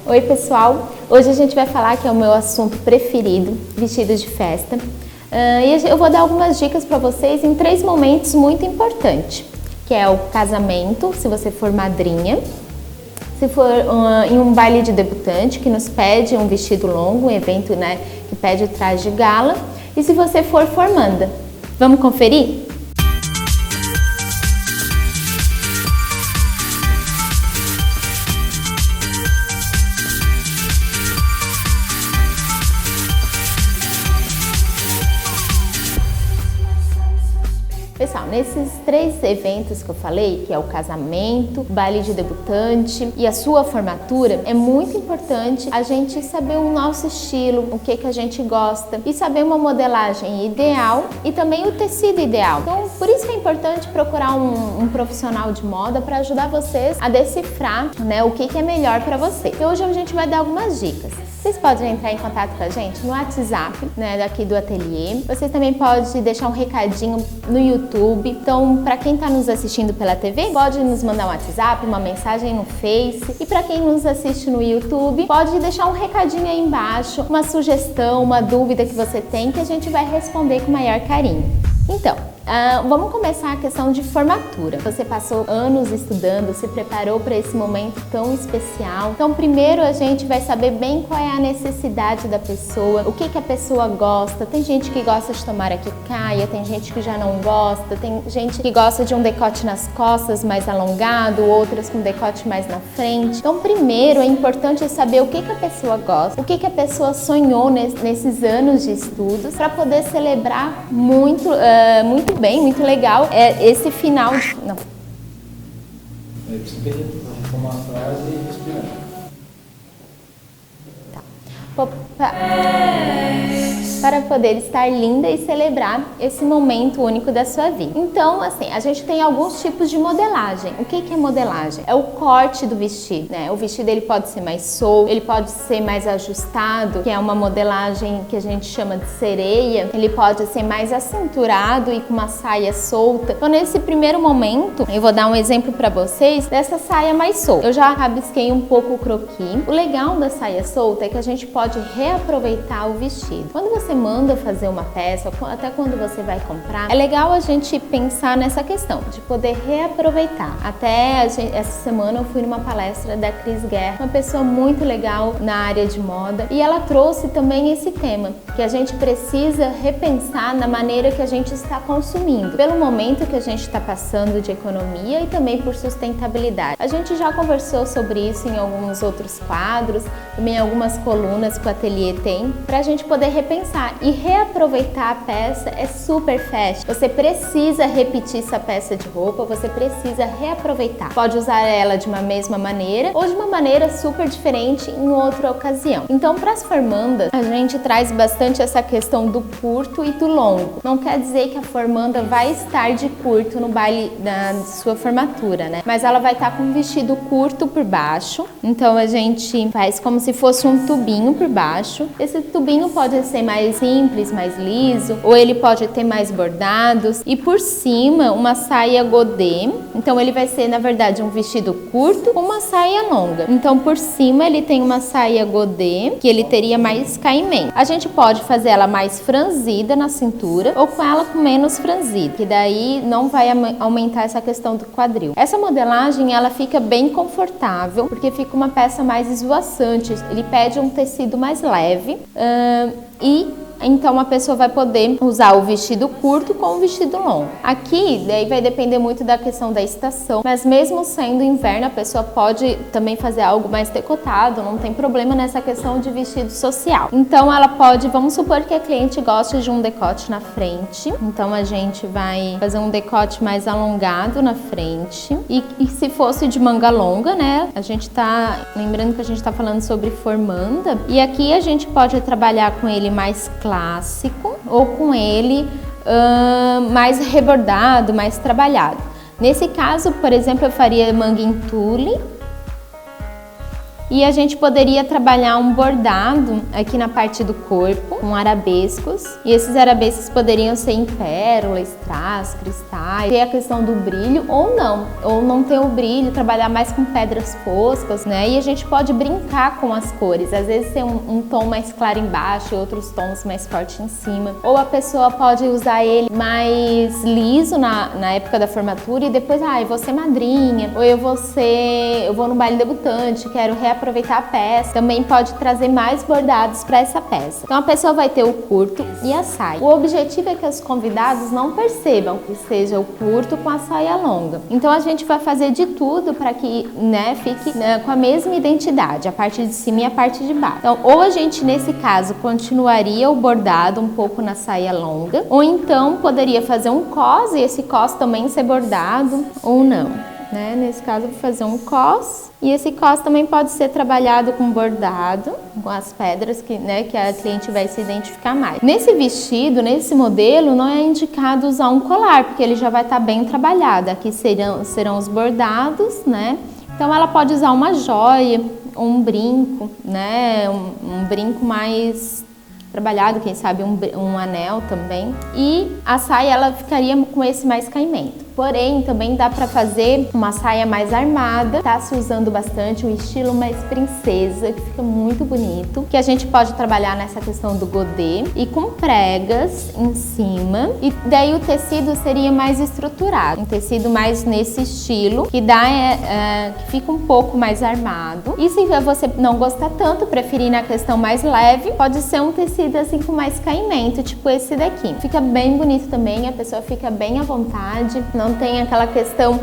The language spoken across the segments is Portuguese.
Oi pessoal, hoje a gente vai falar que é o meu assunto preferido, vestidos de festa. E eu vou dar algumas dicas para vocês em 3 momentos muito importantes, que é o casamento, se você for madrinha, se for em um baile de debutante, que nos pede um vestido longo, um evento, né, que pede o traje de gala, e se você for formanda. Vamos conferir? Pessoal, nesses 3 eventos que eu falei, que é o casamento, o baile de debutante e a sua formatura, é muito importante a gente saber o nosso estilo, o que a gente gosta e saber uma modelagem ideal e também o tecido ideal. Então, por isso que é importante procurar um profissional de moda para ajudar vocês a decifrar, né, o que é melhor para você. E hoje a gente vai dar algumas dicas. Vocês podem entrar em contato com a gente no WhatsApp, né, daqui do ateliê. Você também pode deixar um recadinho no YouTube. Então, para quem está nos assistindo pela TV, pode nos mandar um WhatsApp, uma mensagem no Face. E para quem nos assiste no YouTube, pode deixar um recadinho aí embaixo, uma sugestão, uma dúvida que você tem, que a gente vai responder com o maior carinho. Então, vamos começar a questão de formatura. Você passou anos estudando, se preparou para esse momento tão especial. Então, primeiro a gente vai saber bem qual é a necessidade da pessoa, o que a pessoa gosta. Tem gente que gosta de tomara que caia, tem gente que já não gosta, tem gente que gosta de um decote nas costas mais alongado, outras com decote mais na frente. Então, primeiro é importante saber o que a pessoa gosta, o que a pessoa sonhou nesses anos de estudos, para poder celebrar muito bem, muito legal esse final de... Não. Você retomar a frase e respirar. Tá. Para poder estar linda e celebrar esse momento único da sua vida. Então, assim, a gente tem alguns tipos de modelagem. O que é modelagem? É o corte do vestido, né? O vestido ele pode ser mais solto, ele pode ser mais ajustado, que é uma modelagem que a gente chama de sereia. Ele pode ser mais acinturado e com uma saia solta. Então, nesse primeiro momento, eu vou dar um exemplo para vocês dessa saia mais solta. Eu já rabisquei um pouco o croquis. O legal da saia solta é que a gente pode reaproveitar o vestido. Quando você manda fazer uma peça, até quando você vai comprar, é legal a gente pensar nessa questão de poder reaproveitar. Até essa semana eu fui numa palestra da Cris Guerra, uma pessoa muito legal na área de moda, e ela trouxe também esse tema, que a gente precisa repensar na maneira que a gente está consumindo, pelo momento que a gente está passando de economia e também por sustentabilidade. A gente já conversou sobre isso em alguns outros quadros, também algumas colunas que o ateliê tem, para a gente poder repensar e reaproveitar a peça. É super fashion. Você precisa repetir essa peça de roupa, você precisa reaproveitar. Pode usar ela de uma mesma maneira ou de uma maneira super diferente em outra ocasião. Então, para as formandas, a gente traz bastante essa questão do curto e do longo. Não quer dizer que a formanda vai estar de curto no baile da sua formatura, né? Mas ela vai estar com um vestido curto por baixo. Então, a gente faz como se fosse um tubinho por baixo. Esse tubinho pode ser mais simples, mais liso, ou ele pode ter mais bordados, e por cima uma saia godê. Então ele vai ser, na verdade, um vestido curto com uma saia longa. Então por cima ele tem uma saia godê, que ele teria mais caimento. A gente pode fazer ela mais franzida na cintura ou com ela com menos franzida, que daí não vai aumentar essa questão do quadril. Essa modelagem ela fica bem confortável, porque fica uma peça mais esvoaçante. Ele pede um tecido mais leve e então a pessoa vai poder usar o vestido curto com o vestido longo. Aqui, daí vai depender muito da questão da estação, mas mesmo sendo inverno, a pessoa pode também fazer algo mais decotado, não tem problema nessa questão de vestido social. Então ela pode, vamos supor que a cliente gosta de um decote na frente, então a gente vai fazer um decote mais alongado na frente. E se fosse de manga longa, né, a gente tá, lembrando que a gente tá falando sobre formanda, e aqui a gente pode trabalhar com ele mais clássico ou com ele mais rebordado, mais trabalhado. Nesse caso, por exemplo, eu faria manga em tule E a gente poderia trabalhar um bordado aqui na parte do corpo, com arabescos. E esses arabescos poderiam ser em pérolas, strass, cristais. Ter a questão do brilho ou não ter o brilho, trabalhar mais com pedras foscas, né? E a gente pode brincar com as cores. Às vezes tem um tom mais claro embaixo e outros tons mais fortes em cima. Ou a pessoa pode usar ele mais liso na época da formatura e depois, eu vou ser madrinha, ou eu vou no baile debutante, quero reaproveitar a peça. Também pode trazer mais bordados para essa peça. Então a pessoa vai ter o curto e a saia. O objetivo é que os convidados não percebam que seja o curto com a saia longa. Então a gente vai fazer de tudo para que, fique com a mesma identidade, a parte de cima e a parte de baixo. Então, ou a gente nesse caso continuaria o bordado um pouco na saia longa, ou então poderia fazer um cos e esse cos também ser bordado ou não. Nesse caso, eu vou fazer um cos e esse cos também pode ser trabalhado com bordado, com as pedras que a cliente vai se identificar mais. Nesse vestido, nesse modelo, não é indicado usar um colar, porque ele já vai estar bem trabalhado. Aqui serão os bordados, Então, ela pode usar uma joia, um brinco, um brinco mais trabalhado, quem sabe um anel também. E a saia, ela ficaria com esse mais caimento. Porém, também dá para fazer uma saia mais armada, tá se usando bastante um estilo mais princesa, que fica muito bonito, que a gente pode trabalhar nessa questão do godê e com pregas em cima. E daí o tecido seria mais estruturado, um tecido mais nesse estilo, que que fica um pouco mais armado. E se você não gostar tanto, preferir na questão mais leve, pode ser um tecido assim com mais caimento, tipo esse daqui. Fica bem bonito também, a pessoa fica bem à vontade, não tem aquela questão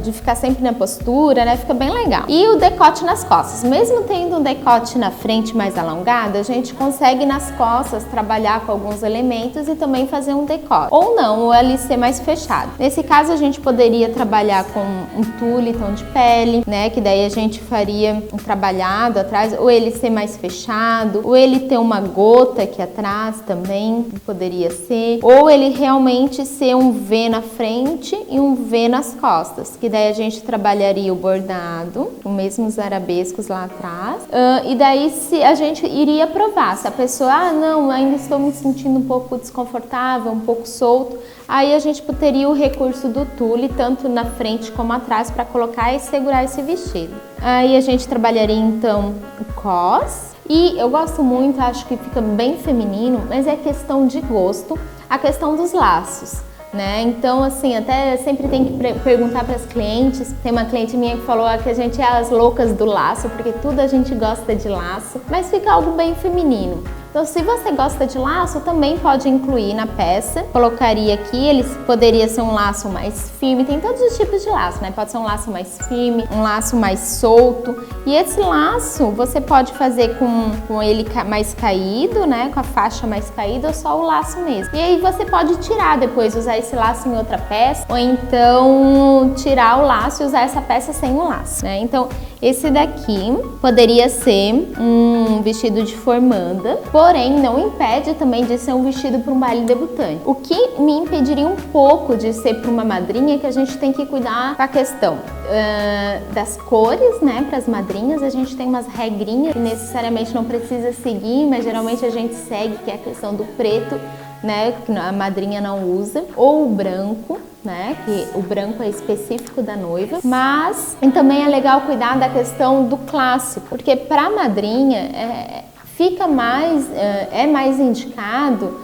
de ficar sempre na postura, Fica bem legal. E o decote nas costas. Mesmo tendo um decote na frente mais alongado, a gente consegue nas costas trabalhar com alguns elementos e também fazer um decote. Ou não, ou ele ser mais fechado. Nesse caso, a gente poderia trabalhar com um tule, tom de pele, Que daí a gente faria um trabalhado atrás, ou ele ser mais fechado, ou ele ter uma gota aqui atrás também, poderia ser. Ou ele realmente ser um V na frente e um V nas costas, que daí a gente trabalharia o bordado, os mesmos arabescos lá atrás, e daí se a gente iria provar, se a pessoa, não, ainda estou me sentindo um pouco desconfortável, um pouco solto, aí a gente teria o recurso do tule, tanto na frente como atrás, para colocar e segurar esse vestido. Aí a gente trabalharia então o cos, e eu gosto muito, acho que fica bem feminino, mas é questão de gosto, a questão dos laços. Então, assim, até sempre tem que perguntar para as clientes. Tem uma cliente minha que falou que a gente é as loucas do laço, porque tudo a gente gosta de laço, mas fica algo bem feminino. Então, se você gosta de laço, também pode incluir na peça. Colocaria aqui, ele poderia ser um laço mais firme, tem todos os tipos de laço, Pode ser um laço mais firme, um laço mais solto. E esse laço, você pode fazer com ele mais caído, Com a faixa mais caída ou só o laço mesmo. E aí você pode tirar depois, usar esse laço em outra peça, ou então tirar o laço e usar essa peça sem o laço, Então, esse daqui poderia ser um vestido de formanda, porém não impede também de ser um vestido para um baile debutante. O que me impediria um pouco de ser para uma madrinha é que a gente tem que cuidar com a questão das cores, para as madrinhas. A gente tem umas regrinhas que necessariamente não precisa seguir, mas geralmente a gente segue, que é a questão do preto, que a madrinha não usa, ou o branco, que o branco é específico da noiva, mas também é legal cuidar da questão do clássico, porque para a madrinha é mais indicado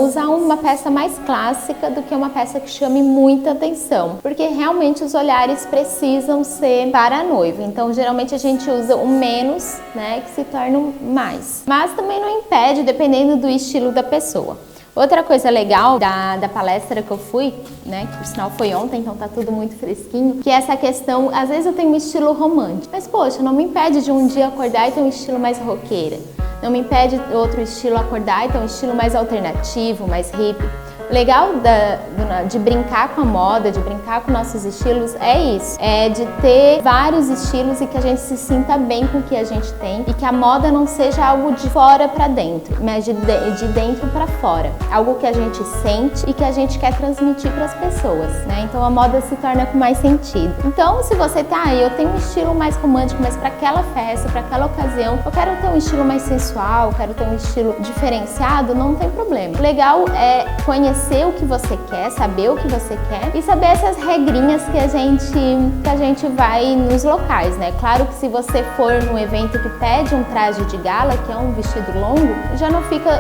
usar uma peça mais clássica do que uma peça que chame muita atenção, porque realmente os olhares precisam ser para a noiva. Então, geralmente a gente usa o menos, que se torna o mais. Mas também não impede, dependendo do estilo da pessoa. Outra coisa legal da palestra que eu fui, que por sinal foi ontem, então tá tudo muito fresquinho, que é essa questão, às vezes eu tenho um estilo romântico, mas poxa, não me impede de um dia acordar e ter um estilo mais roqueira. Não me impede outro estilo acordar e ter um estilo mais alternativo, mais hippie. Legal de brincar com a moda, de brincar com nossos estilos é isso, é de ter vários estilos e que a gente se sinta bem com o que a gente tem e que a moda não seja algo de fora para dentro, mas de dentro para fora, algo que a gente sente e que a gente quer transmitir para as pessoas, né? Então a moda se torna com mais sentido. Então se você eu tenho um estilo mais romântico, mas para aquela festa, para aquela ocasião, eu quero ter um estilo mais sensual, quero ter um estilo diferenciado, não tem problema. O legal é conhecer o que você quer, saber o que você quer e saber essas regrinhas que a gente vai nos locais, né? Claro que se você for num evento que pede um traje de gala, que é um vestido longo, já não fica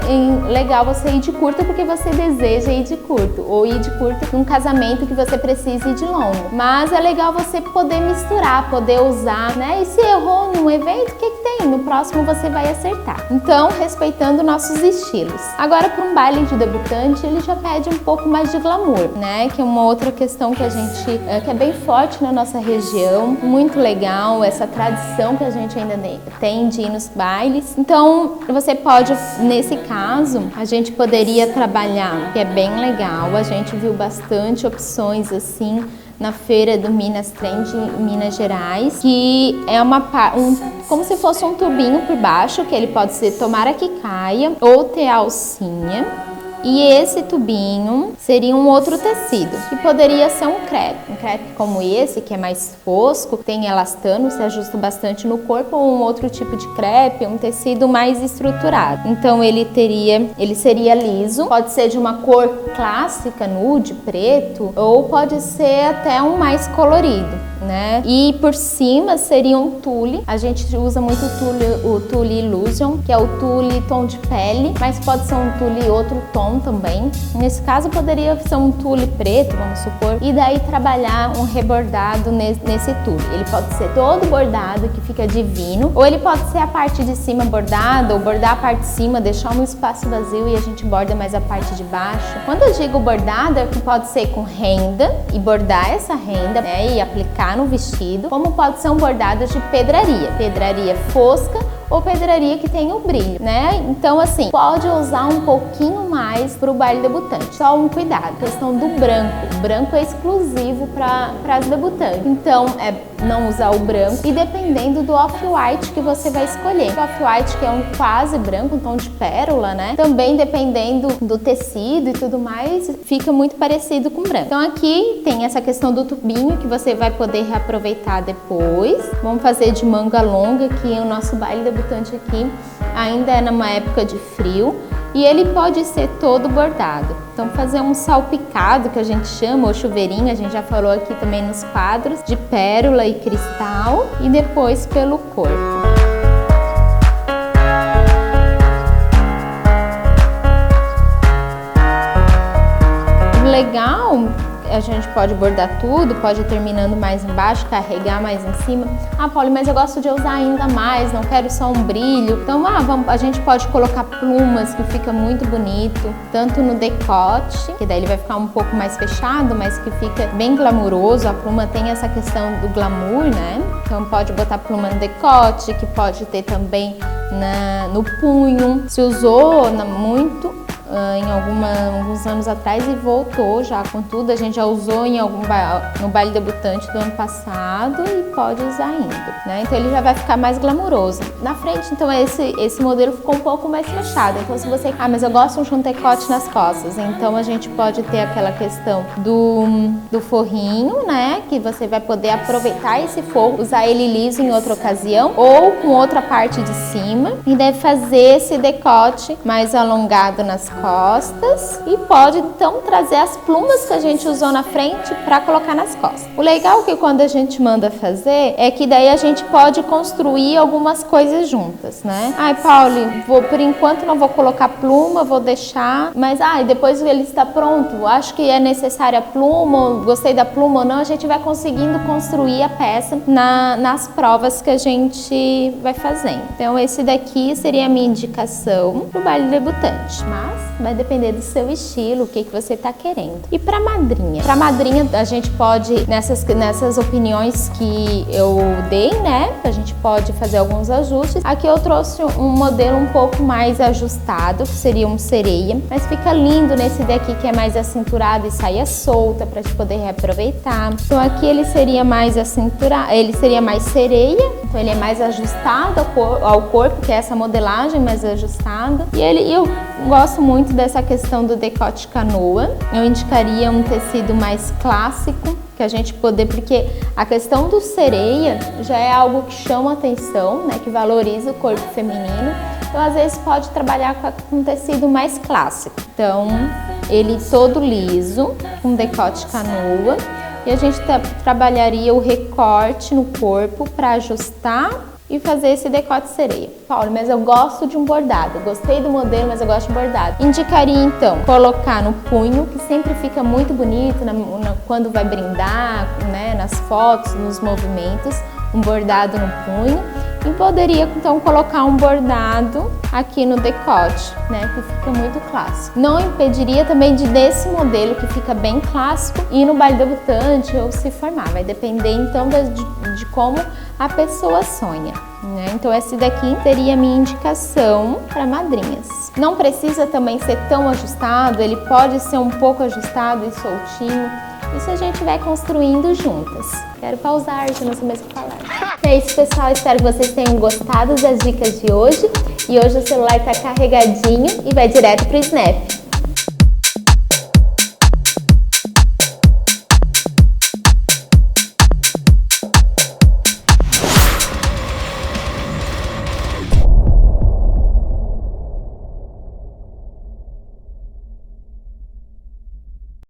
legal você ir de curto porque você deseja ir de curto, ou ir de curto num casamento que você precisa ir de longo. Mas é legal você poder misturar, poder usar, né? E se errou num evento, o que tem? No próximo você vai acertar. Então, respeitando nossos estilos. Agora, para um baile de debutante, ele já pede um pouco mais de glamour, né? Que é uma outra questão que que é bem forte na nossa região, muito legal, essa tradição que a gente ainda tem de ir nos bailes. Então, você pode, nesse caso, a gente poderia trabalhar, que é bem legal, a gente viu bastante opções assim na feira do Minas Trend em Minas Gerais, que é como se fosse um tubinho por baixo, que ele pode ser tomara que caia ou ter alcinha. E esse tubinho seria um outro tecido, que poderia ser um crepe como esse, que é mais fosco, tem elastano, se ajusta bastante no corpo, ou um outro tipo de crepe, um tecido mais estruturado. Então ele seria liso, pode ser de uma cor clássica, nude, preto, ou pode ser até um mais colorido, né? E por cima seria um tule. A gente usa muito o tule Illusion, que é o tule tom de pele, mas pode ser um tule outro tom também. Nesse caso poderia ser um tule preto, vamos supor, e daí trabalhar um rebordado nesse tule. Ele pode ser todo bordado, que fica divino, ou ele pode ser a parte de cima bordada, ou bordar a parte de cima, deixar um espaço vazio e a gente borda mais a parte de baixo. Quando eu digo bordado, é que pode ser com renda e bordar essa renda, né, e aplicar no vestido, como pode ser um bordado de pedraria fosca ou pedraria que tem o brilho, né? Então, assim, pode usar um pouquinho mais para o baile debutante. Só um cuidado, questão do branco. O branco é exclusivo para as debutantes. Então, é não usar o branco e dependendo do off-white que você vai escolher. O off-white, que é um quase branco, um tom de pérola, né? Também dependendo do tecido e tudo mais, fica muito parecido com branco. Então, aqui tem essa questão do tubinho que você vai poder reaproveitar depois. Vamos fazer de manga longa, que o nosso baile debutante aqui ainda é numa época de frio e ele pode ser todo bordado. Então fazer um salpicado, que a gente chama, ou chuveirinho, a gente já falou aqui também nos quadros, de pérola e cristal e depois pelo corpo. Legal, a gente pode bordar tudo, pode ir terminando mais embaixo, carregar mais em cima. Ah, Pauli, mas eu gosto de usar ainda mais, não quero só um brilho. Então, a gente pode colocar plumas, que fica muito bonito, tanto no decote, que daí ele vai ficar um pouco mais fechado, mas que fica bem glamuroso. A pluma tem essa questão do glamour, né? Então pode botar pluma no decote, que pode ter também no punho. Se usou muito alguns anos atrás e voltou já com tudo. A gente já usou no baile debutante do ano passado e pode usar ainda, né? Então ele já vai ficar mais glamuroso. Na frente, então, esse modelo ficou um pouco mais fechado. Então se você... mas eu gosto de um decote nas costas. Então a gente pode ter aquela questão do forrinho, né? Que você vai poder aproveitar esse forro, usar ele liso em outra ocasião ou com outra parte de cima. E deve fazer esse decote mais alongado nas costas e pode então trazer as plumas que a gente usou na frente para colocar nas costas. O legal é que quando a gente manda fazer é que daí a gente pode construir algumas coisas juntas, né? Ai, Pauli, por enquanto não vou colocar pluma, vou deixar, mas depois ele está pronto, acho que é necessária a pluma, gostei da pluma ou não, a gente vai conseguindo construir a peça nas provas que a gente vai fazendo. Então esse daqui seria a minha indicação pro baile debutante, mas Vai depender do seu estilo, o que você tá querendo. E para madrinha? Para madrinha, a gente pode, nessas opiniões que eu dei, né? A gente pode fazer alguns ajustes. Aqui eu trouxe um modelo um pouco mais ajustado, que seria um sereia, mas fica lindo nesse daqui que é mais acinturado e saia solta para te poder reaproveitar. Então aqui ele seria mais acinturado, ele seria mais sereia, então ele é mais ajustado ao corpo, que é essa modelagem mais ajustada. E eu gosto muito dessa questão do decote canoa. Eu indicaria um tecido mais clássico, que a gente poder, porque a questão do sereia já é algo que chama atenção, né, que valoriza o corpo feminino. Então, às vezes, pode trabalhar com um tecido mais clássico. Então, ele todo liso, com decote canoa. E a gente trabalharia o recorte no corpo para ajustar e fazer esse decote sereia. Paulo, mas eu gosto de um bordado. Gostei do modelo, mas eu gosto de bordado. Indicaria, então, colocar no punho, que sempre fica muito bonito quando vai brindar, né, nas fotos, nos movimentos, um bordado no punho. E poderia, então, colocar um bordado aqui no decote, né, que fica muito clássico. Não impediria também desse modelo, que fica bem clássico, ir no baile debutante ou se formar. Vai depender, então, de como a pessoa sonha, né? Então, esse daqui seria a minha indicação para madrinhas. Não precisa também ser tão ajustado, ele pode ser um pouco ajustado e soltinho. Isso a gente vai construindo juntas. Quero pausar, já não sei mais o que falar. É isso, pessoal. Espero que vocês tenham gostado das dicas de hoje. E hoje o celular está carregadinho e vai direto pro Snap.